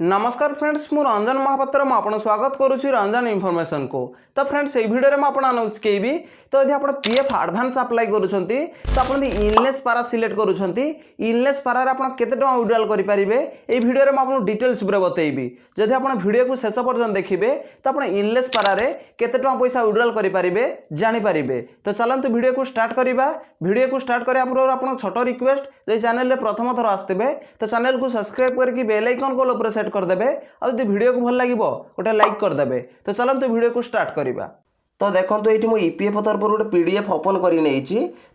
नमस्कार फ्रेंड्स मु रंजन महापात्र मुझे स्वागत करुच्ची रंजन इनफॉरमेशन को। तो फ्रेंड्स ये भिडियो में आपको अनाउंस केबी तो यदि आप पीएफ एडवांस अप्लाई करुँच तो आप इनलेस पारा सिलेक्ट करुँच इनलेस पारार आप केते टका विड्रॉल करेंगे ये भिडियो में आपको डिटेल्स बतेबी। जदि आप भिडियो को शेष पर्यटन देखिए तो आप इनलेस पारार केते टका पैसा विड्रॉल करेंगे जानीपारे। तो चलते भिडियो को स्टार्ट करवा। भिडियो को स्टार्ट करा पूर्व आप छोट रिक्वेस्ट जो चैनल प्रथम थर आसते तो चैनल को सब्सक्राइब करके बेल आइकन को ऊपर सेट करदे और यदि वीडियो को भल लगे गोटे लाइक करदे। तो चलते वीडियो को स्टार्ट करवा। तो देखो ये मुझे ईपीएफ तरफ गोटे पीडीएफ ओपन कर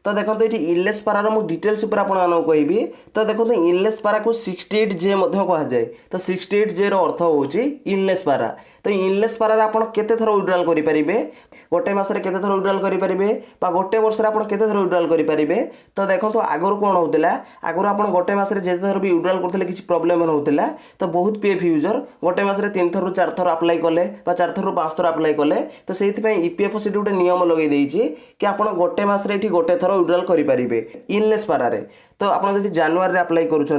तो देखो ये इनलेस पारार मुझे डिटेल्स कहि। तो देखो इनलेस पारा को 68J कह जाए। तो 68J अर्थ हूँ इनलेस पारा। तो इनलेस पारार आप केते थर विड्रॉल करेंगे गोटे मसरे केते थर विड्रॉल करेंगे गोटे वर्ष आप केते थर विड्रॉल करेंगे। तो देखो आगुरी कौन होता आगुरी आप गोटे मसरे जिते थर भी विड्रॉल करते किसी प्रोब्लेम होता तो बहुत पीएफ यूजर गोटे मसरे 3 थर 4 थर अप्लाई कले 4 थर 5 थर अप्लाई कले। तो से ईपीएफ से गोटे नियम लगे कि आप गोटे मसरे गोटे थर विड्रॉल करेंगे इनलेस पारारे। तो आप जनवरी अप्लाई करुँच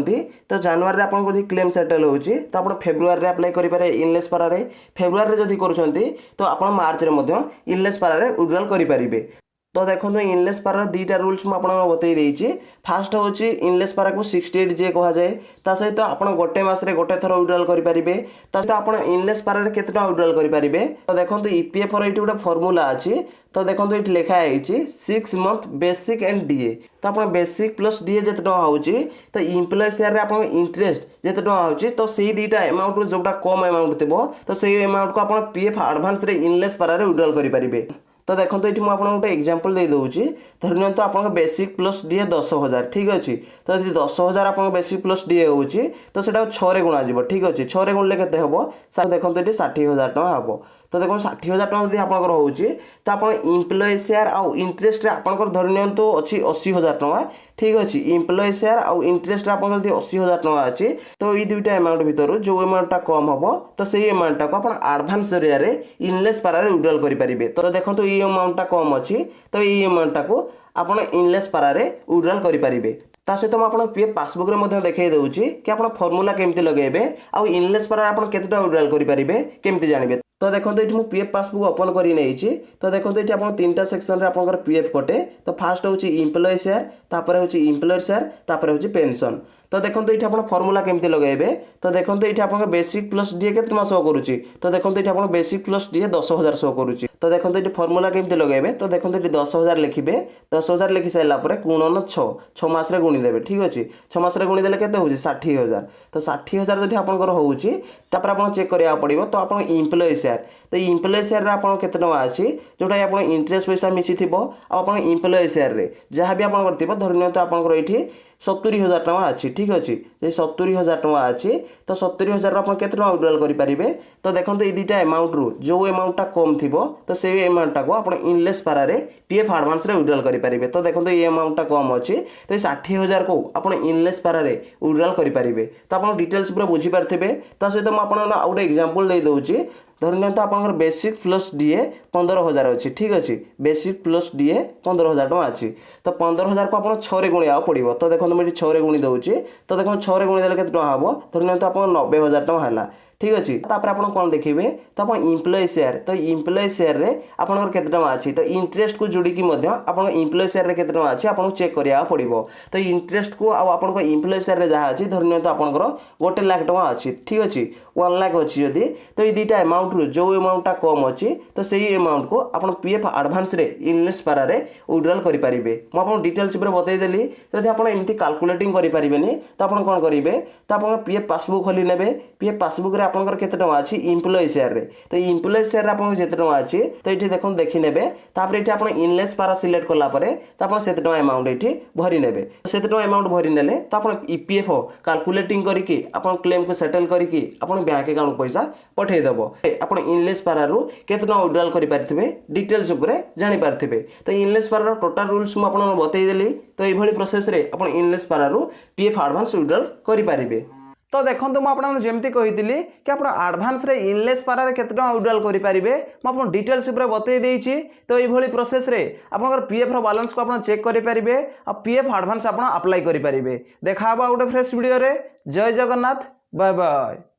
तो जनवरी आपको क्लेम सेटल हो तो आप फेब्रुआरी अप्लाई करेंगे इनलेस पारारे। फेब्रुआरी जदि करुँच तो आप मार्च में इनलेस पारारे विड्रॉल करेंगे। तो देखो इनलेस पारार दुईटा रूल्स मुझे बतई देती। फास्ट हूँ इनलेस पारा को 68J कह जाए। ता सहित आप गोटे मसरे गोटे थर विड्रॉल करेंगे। सहित आप इनलेस पारार केते टका विड्रॉल करेंगे। तो देखो ईपीएफ ये गोटे फर्मूला अच्छी। तो देखो ये लिखाई 6 मंथ बेसिक एंड डीए। तो आप बेसिक प्लस डीए जिते टका हो तो इम्प्लॉय शेयर आप इंटरेस्ट जिते टका हो तो से दुईटा अमाउंट जोटा कम अमाउंट थी तो से अमाउंट को आप पीएफ एडवांस इनलेस पारार विड्रॉल करेंगे। तो देखो ये मुझे गोटे एग्जांपल दे दूसरी धरी नियंतु आप बेसिक प्लस डीए 10,000 ठीक अच्छे। तो यदि 10,000 आप बेसिक प्लस डीए हो तो 6 गुणा ठीक अच्छे 6 गुणिले के हम देखो ये 60,000 टका हम। तो देखो 60,000 टका यदि आपंकर हो तो आप इम्प्लॉय शेयर आउ इंटरेस्ट आपंकर धरी नियंतु अच्छी 80,000 टका ठीक अच्छे। इम्प्लॉय शेयर आउ इंटरेस्ट आप 80,000 टका अच्छी तो ये दुईटा अमाउंट भितर जो अमाउंटा कम हम तो से अमाउंटा को आप एडवांस जरिया इनलेस पारार विड्रॉल करेंगे। तो देखो ये अमाउंटा कम अच्छी तो ये अमाउंटा को आप इनलेस पारार विड्रॉल करेंगे। ता सहित मुझे पीएफ पासबुक में देखा दूसरी कि आप फर्मूला केमती लगेबे आउ इनलेस पारार आप केते टका विड्रॉल करेंगे केमती जानबे। तो देखो ये मुझे पीएफ पासबुक ओपन कर नहीं। तो देखो ये आप 3टा सेक्शन रे आपंकर पीएफ कटे। तो फास्ट हूँ इम्प्लॉय शेयर तापर हूँ इम्प्लॉयर शेयर तापर हूँ पेंशन। तो देखो ये आप फर्मूला केमती लगेबे। तो देखो ये आप बेसिक प्लस डीए के शो करुच्ची। तो देखो ये आप बेसिक प्लस डीए 10,000 शो करुच्ची। तो देखो ये फर्मूला केमती लगेबे। तो देखो ये 10,000 लिखिबे 10,000 लिखि सारा गुणन 6 मासरे गुणीदेवे ठीक अच्छे। 6 मासरे गुणीदेले केते होची 60,000। तो 60,000 जदि आपंकर होची तापर आपन चेक करिया पड़िबो। तो आपन इम्प्लॉय शेयर तो इम्प्लॉय शेयर आपन केते टका अछि जोटा आपन इंटरेस्ट पैसा मिसी थिबो आपन इम्प्लॉय शेयर रे जहाँ भी आपन करथिबो धरि नियंतु आपन एठी 70,000 टका अच्छी ठीक अच्छे। ये 70,000 टका अच्छी तो 70,000 आप केते टका विड्रॉल करेंगे। तो देखो ये दुईटा अमाउंट रू जो अमाउंटा कम थी तो से अमाउंटा को आप इनलेस पारार पीएफ एडवांस विड्रॉल करेंगे। तो देखो ये अमाउंटा कम अच्छी तो ये 60,000 को आप इनलेस पारार विड्रॉल करेंगे। तो आप डिटेल्स पूरा बुझीपारे। तो सहित मुझे गोटे एग्जांपल दे दूसरी धरी नियंतु आपंकर बेसिक प्लस डीए 15,000 अच्छी ठीक अच्छे। बेसिक प्लस डीए 15,000 टका अच्छी तो 15,000 को आप 6 गुणिया पड़ो। तो देखो मुझे 6 गुणी दूसरी। तो देखो 6 गुणीदेले केते टका हम धरी नियंतु आप 90,000 टका है ठीक अच्छे। तापर आप कौन देखिए तो आप इम्प्लॉय शेयर तो इम्प्लॉय शेयर रे आपनकर केते टका अच्छी तो इंटरेस्ट को जोड़ी आप इम्प्लॉय शेयर रे केते टका अच्छी आपको चेक करिया पड़ो। तो इंटरेस्ट को आप इम्प्लॉय शेयर रे जहाँ अच्छी धरी नियंतु आपनकर 1 लाख टका अच्छी ठीक अच्छे 1 लाख अच्छी जदि तो ये दुईटा अमाउंट रू जो अमाउंटा कम अच्छी तो से अमाउंट को आप पीएफ एडवांस रे इनलेस पारार विड्रॉल करेंगे। मुझे डिटेल्स बतईदेली जब आप एमती काल्कुलेटिंग करें तो आप कौन करेंगे तो आप पीएफ पासबुक खोली ने पीएफ पासबुक आपंकर केते टका अच्छी इम्प्लॉय शेयर रे तो इम्प्लॉय शेयर आपको जिते टका अच्छी तो ये देखो देखी ने ये आप इनलेस पारा सिलेक्ट कलापर तो आप से टका अमाउंट ये भरी ने से टका अमाउंट भरी ने तो आप ईपीएफ काल्कुलेटिंग करके क्लेम को सेटल करके बैंक अकाउंट पैसा पठेदेव। आप इनलेस पारारू केते टका विड्रॉल करेंगे डिटेल्स जानीपारे। तो इनलेस पारार टोटाल रूल्स मुझे बतईदेली। तो ये प्रोसेस रे आप इनलेस पारारू पीएफ एडवांस विड्रॉल करेंगे। तो देखो मुझे जमती कही कि आप एडवांस रे इनलेस पारार केते टका विड्रॉल करेंगे मुझे डिटेल्स बतई देछि। तो ये प्रोसेस रे आपनकर पीएफ रो बैलेंस को आप चेक करेंगे और पीएफ एडवांस आप अप्लाई करेंगे। देखा गोटे फ्रेश वीडियो रे। जय जगन्नाथ बाय बाय।